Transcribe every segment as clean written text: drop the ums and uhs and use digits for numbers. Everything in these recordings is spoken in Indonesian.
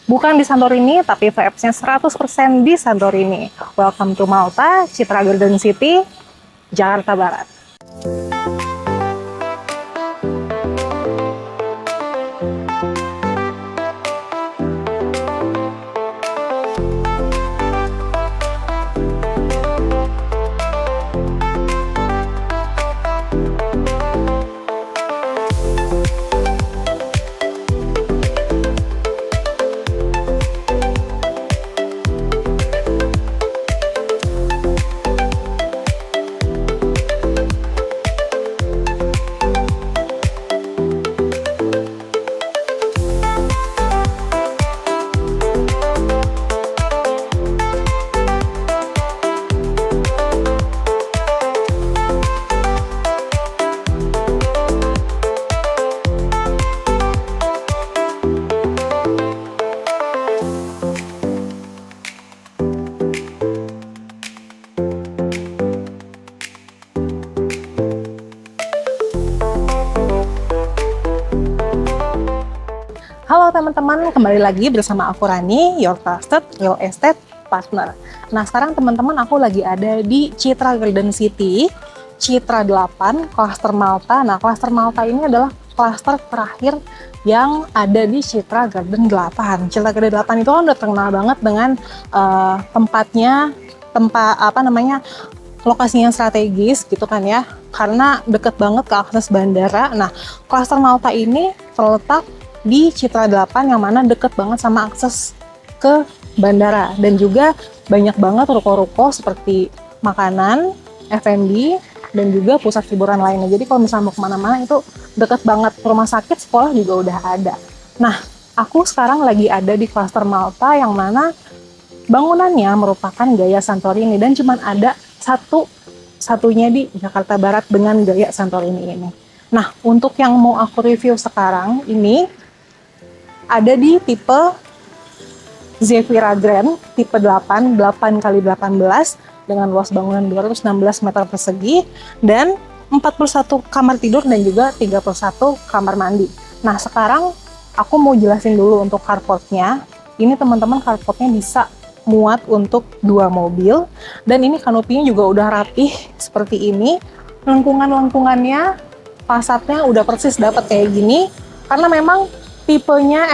Bukan di Santorini, tapi vibes-nya 100% di Santorini. Welcome to Malta, Citra Garden City, Jakarta Barat. Halo teman-teman, kembali lagi bersama aku Rani, your trusted real estate partner. Nah sekarang teman-teman aku lagi ada di Citra Garden City, Citra 8, Cluster Malta. Nah Cluster Malta ini adalah cluster terakhir yang ada di Citra Garden 8. Citra Garden 8 itu kan udah terkenal banget dengan lokasinya strategis gitu kan ya, karena deket banget ke akses bandara. Nah Cluster Malta ini terletak di Citra 8 yang mana deket banget sama akses ke bandara, dan juga banyak banget ruko-ruko seperti makanan, F&B, dan juga pusat hiburan lainnya. Jadi kalau misalnya mau kemana-mana itu deket banget, rumah sakit, sekolah juga udah ada. Nah, aku sekarang lagi ada di Cluster Malta yang mana bangunannya merupakan gaya Santorini, dan cuman ada satunya di Jakarta Barat dengan gaya Santorini ini. Nah, untuk yang mau aku review sekarang ini ada di tipe Zevira Grand, tipe 8 x 18 dengan luas bangunan 216 meter persegi dan 41 kamar tidur dan juga 31 kamar mandi. Nah sekarang aku mau jelasin dulu untuk carportnya. Ini teman-teman, carportnya bisa muat untuk 2 mobil, dan ini kanopinya juga udah rapih seperti ini. Lengkungannya, fasadnya udah persis dapat kayak gini, karena memang tipenya,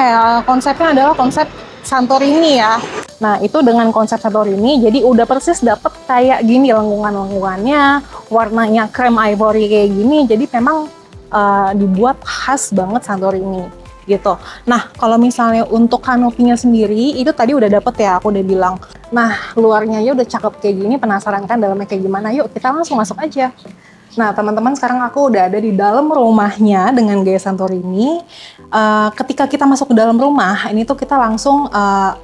konsepnya adalah konsep Santorini ya. Nah itu dengan konsep Santorini, jadi udah persis dapet kayak gini lengkungannya, warnanya krem ivory kayak gini. Jadi memang dibuat khas banget Santorini gitu. Nah kalau misalnya untuk kanopinya sendiri, itu tadi udah dapet ya, aku udah bilang. Nah luarnya ya udah cakep kayak gini, penasaran kan dalamnya kayak gimana? Yuk kita langsung masuk aja. Nah teman-teman, sekarang aku udah ada di dalam rumahnya dengan gaya Santorini. Ketika kita masuk ke dalam rumah, ini tuh kita langsung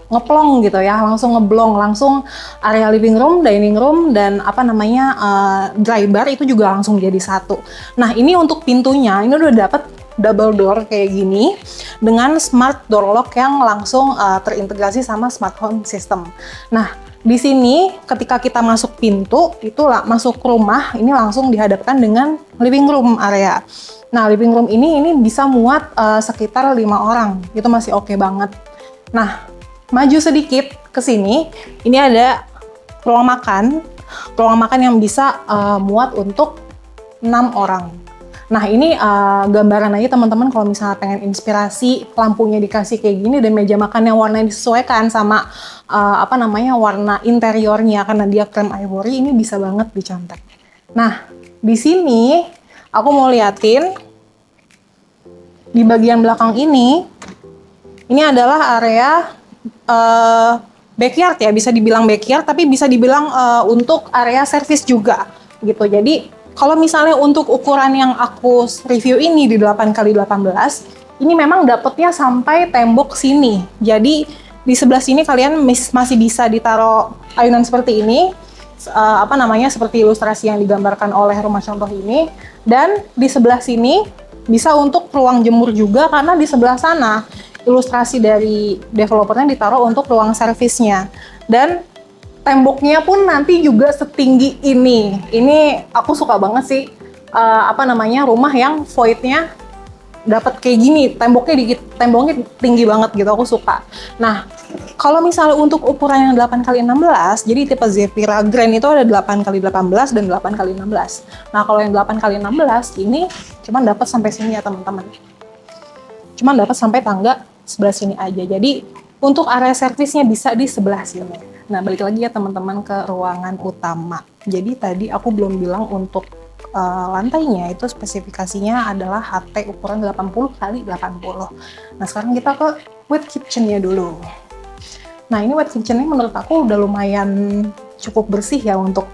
ngeplong gitu ya, langsung ngeblong, langsung area living room, dining room, dan dry bar itu juga langsung jadi satu. Nah ini untuk pintunya, ini udah dapet double door kayak gini dengan smart door lock yang langsung terintegrasi sama smart home system. Nah di sini ketika kita masuk pintu, itu masuk rumah, ini langsung dihadapkan dengan living room area. Nah living room ini bisa muat sekitar 5 orang, itu masih oke banget. Nah maju sedikit ke sini, ini ada ruang makan yang bisa muat untuk 6 orang. Nah ini gambaran aja teman-teman, kalau misalnya pengen inspirasi, lampunya dikasih kayak gini, dan meja makan yang warnanya disesuaikan sama warna interiornya, karena dia krem ivory, ini bisa banget dicontek. Nah di sini aku mau liatin di bagian belakang ini adalah area backyard ya, bisa dibilang backyard, tapi bisa dibilang untuk area service juga gitu. Jadi kalau misalnya untuk ukuran yang aku review ini di 8 x 18, ini memang dapetnya sampai tembok sini. Jadi di sebelah sini kalian masih bisa ditaruh ayunan seperti ini, seperti ilustrasi yang digambarkan oleh rumah contoh ini. Dan di sebelah sini bisa untuk ruang jemur juga, karena di sebelah sana ilustrasi dari developernya ditaruh untuk ruang servisnya. Dan temboknya pun nanti juga setinggi ini. Ini aku suka banget sih, rumah yang voidnya dapat kayak gini, temboknya tinggi banget gitu, aku suka. Nah, kalau misalnya untuk ukuran yang 8x16, jadi tipe Zephyra Grand itu ada 8x18 dan 8x16. Nah, kalau yang 8x16 ini cuman dapat sampai sini ya teman-teman. Cuman dapat sampai tangga sebelah sini aja. Jadi untuk area servisnya bisa di sebelah sini. Nah, balik lagi ya teman-teman ke ruangan utama. Jadi tadi aku belum bilang untuk lantainya itu spesifikasinya adalah HT ukuran 80x80. Nah, sekarang kita ke wet kitchen-nya dulu. Nah, ini wet kitchen-nya menurut aku udah lumayan cukup bersih ya untuk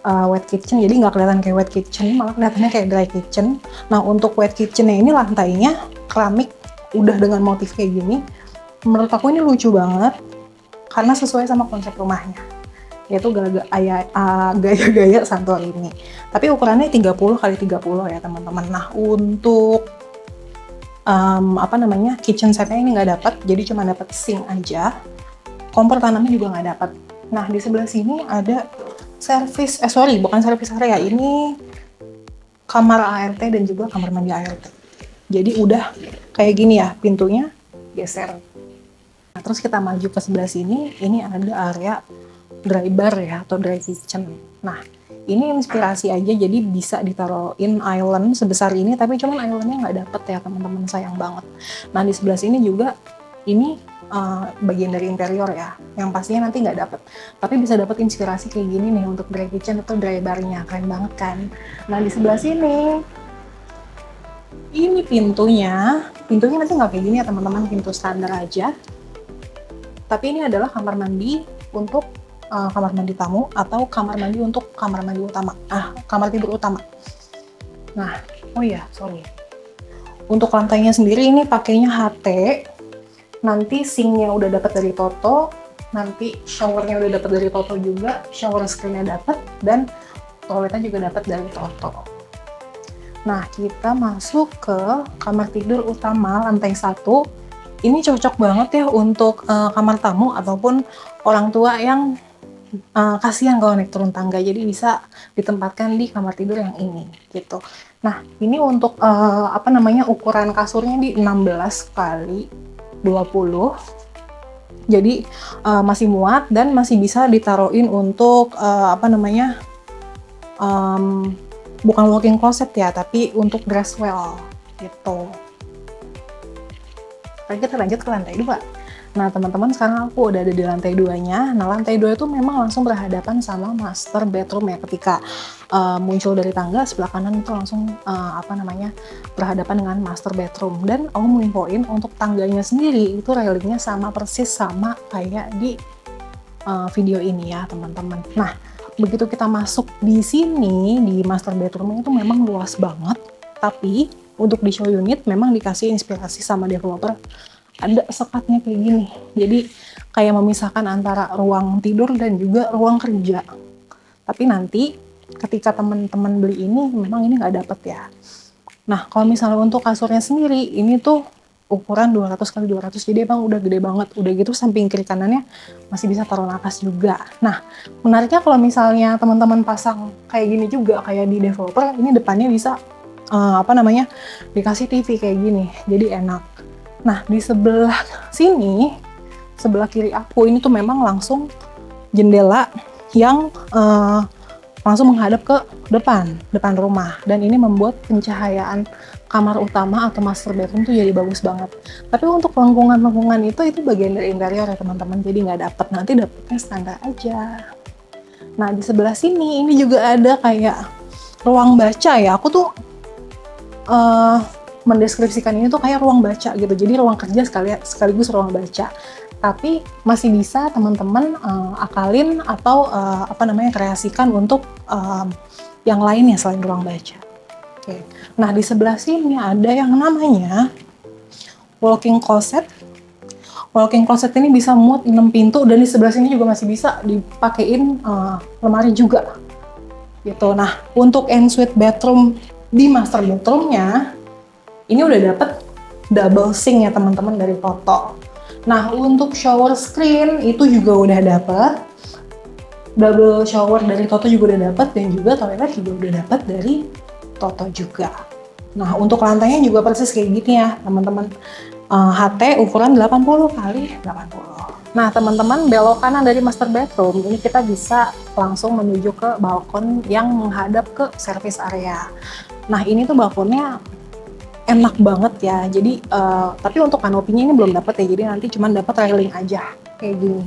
wet kitchen. Jadi nggak kelihatan kayak wet kitchen, malah kelihatannya kayak dry kitchen. Nah, untuk wet kitchen-nya ini lantainya keramik udah dengan motif kayak gini. Menurut aku ini lucu banget karena sesuai sama konsep rumahnya, yaitu gaya-gaya Santorini. Tapi ukurannya 30x30 ya teman-teman. Nah, untuk kitchen setnya ini nggak dapat, jadi cuma dapat sink aja. Kompor tanamnya juga nggak dapat. Nah, di sebelah sini ada bukan service area, ini kamar ART dan juga kamar mandi ART. Jadi udah kayak gini ya, pintunya geser. Nah, terus kita maju ke sebelah sini, ini ada area dry bar ya, atau dry kitchen. Nah, ini inspirasi aja, jadi bisa ditaruhin island sebesar ini, tapi cuman islandnya nggak dapet ya teman-teman, sayang banget. Nah, di sebelah sini juga, ini bagian dari interior ya, yang pastinya nanti nggak dapet. Tapi bisa dapet inspirasi kayak gini nih untuk dry kitchen atau dry bar-nya, keren banget kan. Nah, di sebelah sini, ini pintunya nanti nggak kayak gini ya teman-teman, pintu standar aja. Tapi ini adalah kamar mandi untuk kamar mandi tamu atau kamar mandi untuk kamar mandi utama, kamar tidur utama. Nah, untuk lantainya sendiri ini pakainya HT. Nanti sinknya udah dapat dari Toto, nanti showernya udah dapat dari Toto juga, shower screen-nya dapat, dan toiletnya juga dapat dari Toto. Nah, kita masuk ke kamar tidur utama lantai 1. Ini cocok banget ya untuk kamar tamu ataupun orang tua yang kasihan kalau naik turun tangga, jadi bisa ditempatkan di kamar tidur yang ini gitu. Nah, ini untuk ukuran kasurnya di 16x20, jadi masih muat dan masih bisa ditaruhin untuk bukan walk-in closet ya, tapi untuk dress well gitu. Sekarang kita lanjut ke lantai 2. Nah teman-teman, sekarang aku udah ada di lantai 2-nya. Nah, lantai 2 itu memang langsung berhadapan sama master bedroom ya. Ketika muncul dari tangga, sebelah kanan itu langsung berhadapan dengan master bedroom. Dan aku mau infoin untuk tangganya sendiri itu railingnya sama persis sama kayak di video ini ya teman-teman. Nah, begitu kita masuk di sini di master bedroom itu memang luas banget, tapi untuk di show unit memang dikasih inspirasi sama developer, ada sekatnya kayak gini, jadi kayak memisahkan antara ruang tidur dan juga ruang kerja. Tapi nanti ketika teman-teman beli ini memang ini nggak dapet ya. Nah, kalau misalnya untuk kasurnya sendiri ini tuh ukuran 200x200, jadi emang udah gede banget. Udah gitu samping kiri kanannya masih bisa taruh napas juga. Nah, menariknya kalau misalnya teman-teman pasang kayak gini juga kayak di developer, ini depannya bisa dikasih TV kayak gini, jadi enak. Nah, di sebelah sini, sebelah kiri aku ini tuh memang langsung jendela yang langsung menghadap ke depan rumah, dan ini membuat pencahayaan kamar utama atau master bedroom tuh jadi bagus banget. Tapi untuk lengkungan itu bagian dari interior ya teman-teman, jadi nggak dapet, nanti dapetnya standar aja. Nah, di sebelah sini ini juga ada kayak ruang baca ya. Aku tuh mendeskripsikan ini tuh kayak ruang baca gitu, jadi ruang kerja sekaligus ruang baca, tapi masih bisa teman-teman akalin atau kreasikan untuk yang lainnya selain ruang baca. Oke. Nah, di sebelah sini ada yang namanya walk-in closet. Walk-in closet ini bisa muat 6 pintu, dan di sebelah sini juga masih bisa dipakein lemari juga gitu. Nah, untuk ensuite bedroom di master bedroomnya ini udah dapet double sink ya teman-teman dari Toto. Nah, untuk shower screen itu juga udah dapet, double shower dari Toto juga udah dapet, dan juga toilet juga udah dapet dari Toto juga. Nah, untuk lantainya juga persis kayak gini ya, teman-teman. HT ukuran 80 kali 80. Nah, teman-teman, belok kanan dari master bedroom, ini kita bisa langsung menuju ke balkon yang menghadap ke service area. Nah, ini tuh balkonnya enak banget ya. Jadi, tapi untuk kanopinya ini belum dapat ya, jadi nanti cuma dapat railing aja, kayak gini.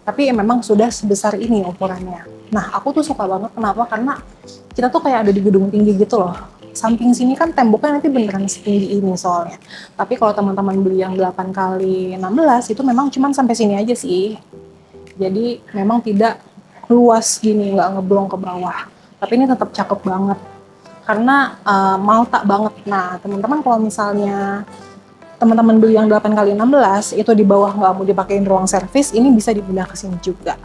Tapi memang sudah sebesar ini ukurannya. Nah, aku tuh suka banget, kenapa? Karena kita tuh kayak ada di gedung tinggi gitu loh. Samping sini kan temboknya nanti beneran setinggi ini soalnya. Tapi kalau teman-teman beli yang 8 kali 16 itu memang cuma sampai sini aja sih. Jadi memang tidak luas gini, nggak ngeblong ke bawah. Tapi ini tetap cakep banget. Karena Malta banget. Nah, teman-teman kalau misalnya teman-teman beli yang 8 kali 16 itu di bawah nggak mau dipakein ruang servis, ini bisa dipindah ke sini juga.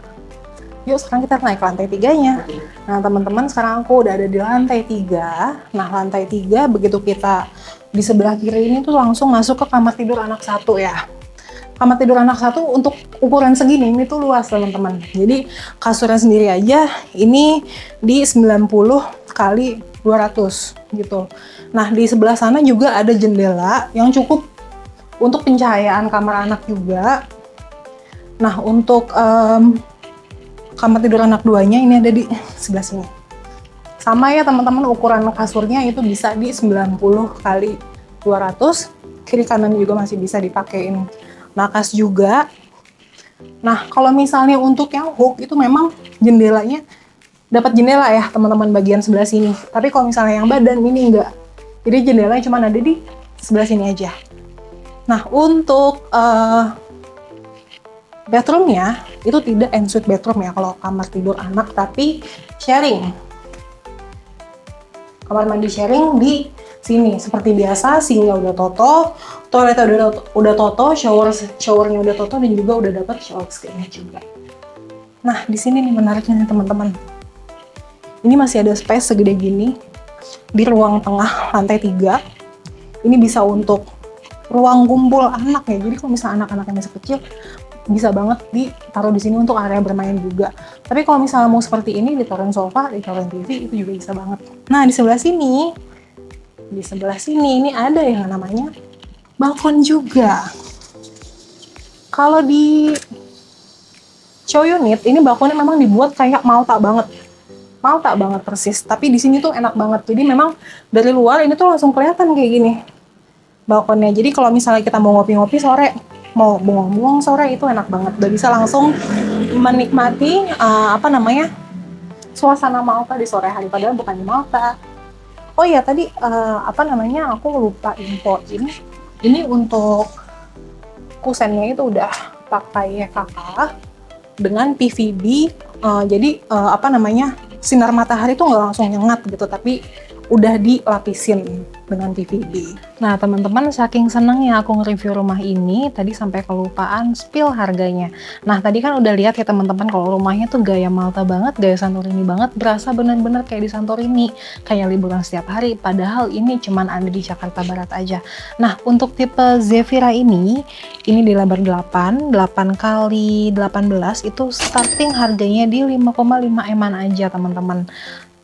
Yuk sekarang kita naik lantai 3-nya. Nah teman-teman, sekarang aku udah ada di lantai 3. Nah lantai 3 begitu kita di sebelah kiri ini tuh langsung masuk ke kamar tidur anak 1 ya. Kamar tidur anak 1 untuk ukuran segini ini tuh luas teman-teman. Jadi kasurnya sendiri aja ini di 90 kali 200 gitu. Nah di sebelah sana juga ada jendela yang cukup untuk pencahayaan kamar anak juga. Nah untuk kamar tidur anak 2-nya ini ada di sebelah sini. Sama ya teman-teman, ukuran kasurnya itu bisa di 90 kali 200. Kiri kanan juga masih bisa dipakein nakas juga. Nah, kalau misalnya untuk yang hook itu memang jendelanya dapat jendela ya teman-teman bagian sebelah sini. Tapi kalau misalnya yang badan ini enggak. Jadi jendelanya cuma ada di sebelah sini aja. Nah, untuk bedroomnya itu tidak ensuite bedroom ya kalau kamar tidur anak, tapi sharing. Kamar mandi sharing di sini seperti biasa, sinknya udah toto, toiletnya udah toto, showernya udah toto, dan juga udah dapat shower screen-nya juga. Nah di sini nih menariknya nih teman-teman, ini masih ada space segede gini di ruang tengah lantai 3. Ini bisa untuk ruang kumpul anak ya, jadi kalau misalnya anak-anaknya masih kecil bisa banget ditaruh di sini untuk area bermain juga. Tapi kalau misalnya mau seperti ini, ditaruhin sofa, ditaruhin TV, itu juga bisa banget. Nah, di sebelah sini ini ada yang namanya balkon juga. Kalau di show unit, ini balkonnya memang dibuat kayak Malta banget persis. Tapi di sini tuh enak banget. Jadi memang dari luar ini tuh langsung kelihatan kayak gini balkonnya. Jadi kalau misalnya kita mau ngopi-ngopi sore, mau bengong-bengong sore, itu enak banget. Udah bisa langsung menikmati suasana Malta di sore hari, padahal bukan di Malta. Oh iya tadi aku lupa infoin. Ini untuk kusennya itu udah pakai kakak dengan PVB. Jadi sinar matahari tuh nggak langsung nyengat gitu, tapi udah dilapisin dengan PVB. Nah teman-teman, saking senangnya aku nge-review rumah ini, tadi sampai kelupaan spill harganya. Nah tadi kan udah lihat ya teman-teman, kalau rumahnya tuh gaya Malta banget, gaya Santorini banget, berasa bener-bener kayak di Santorini, kayak liburan setiap hari, padahal ini cuman ada di Jakarta Barat aja. Nah untuk tipe Zefira ini di lebar 8 kali 18 itu starting harganya di 5,5 M-an aja teman-teman.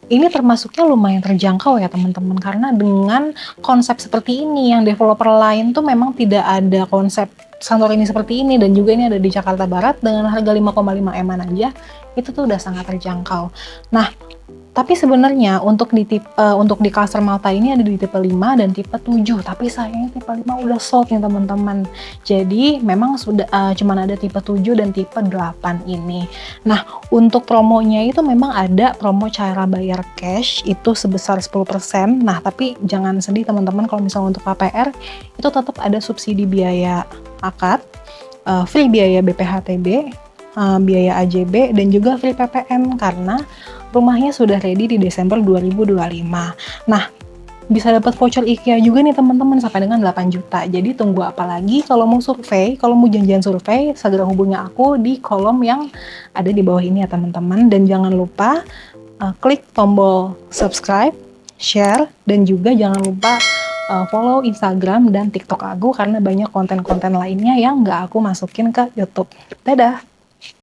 Ini termasuknya lumayan terjangkau ya teman-teman, karena dengan konsep seperti ini yang developer lain tuh memang tidak ada konsep Santorini seperti ini, dan juga ini ada di Jakarta Barat dengan harga 5,5 M-an aja, itu tuh udah sangat terjangkau. Nah, tapi sebenarnya untuk di cluster Malta ini ada di tipe 5 dan tipe 7, tapi sayangnya tipe 5 udah sold nih teman-teman. Jadi memang sudah cuman ada tipe 7 dan tipe 8 ini. Nah, untuk promonya itu memang ada promo cara bayar cash itu sebesar 10%. Nah, tapi jangan sedih teman-teman, kalau misalnya untuk KPR itu tetap ada subsidi biaya akad, free biaya BPHTB, biaya AJB, dan juga free PPN karena rumahnya sudah ready di Desember 2025. Nah, bisa dapat voucher IKEA juga nih teman-teman sampai dengan 8 juta. Jadi tunggu apa lagi kalau mau survei, kalau mau janjian survei, segera hubungi aku di kolom yang ada di bawah ini ya teman-teman. Dan jangan lupa klik tombol subscribe, share, dan juga jangan lupa follow Instagram dan TikTok aku karena banyak konten-konten lainnya yang nggak aku masukin ke YouTube. Dadah!